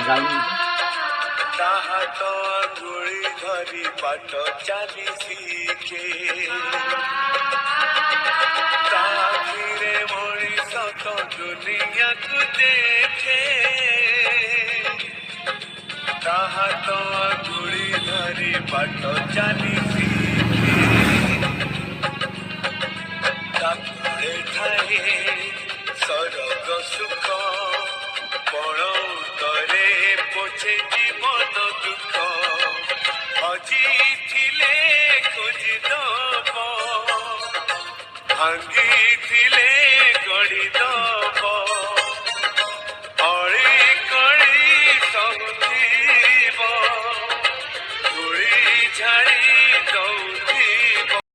ଗାଉନି ତାହା ତ ଆଙ୍ଗୁଳି ଧରି ବାଟ ଚାଲି ଶିଖେ ତାଥିରେ ମଣିଷ ତ ଦୁନିଆକୁ ଦେଖେ ତାହା ତ ଆଙ୍ଗୁଳି ଧରି ବାଟ ଚାଲି ଶିଖେ ତାପରେ ଥାଏ ସରଗ ସୁଖ ପଣ ଉତରେ ପୋଛେ ଜୀବନ ଦୁଃଖ ହଜିଥିଲେ ଖୋଜିଦବ ଭାଙ୍ଗିଥିଲେ ଗଢ଼ିଦବ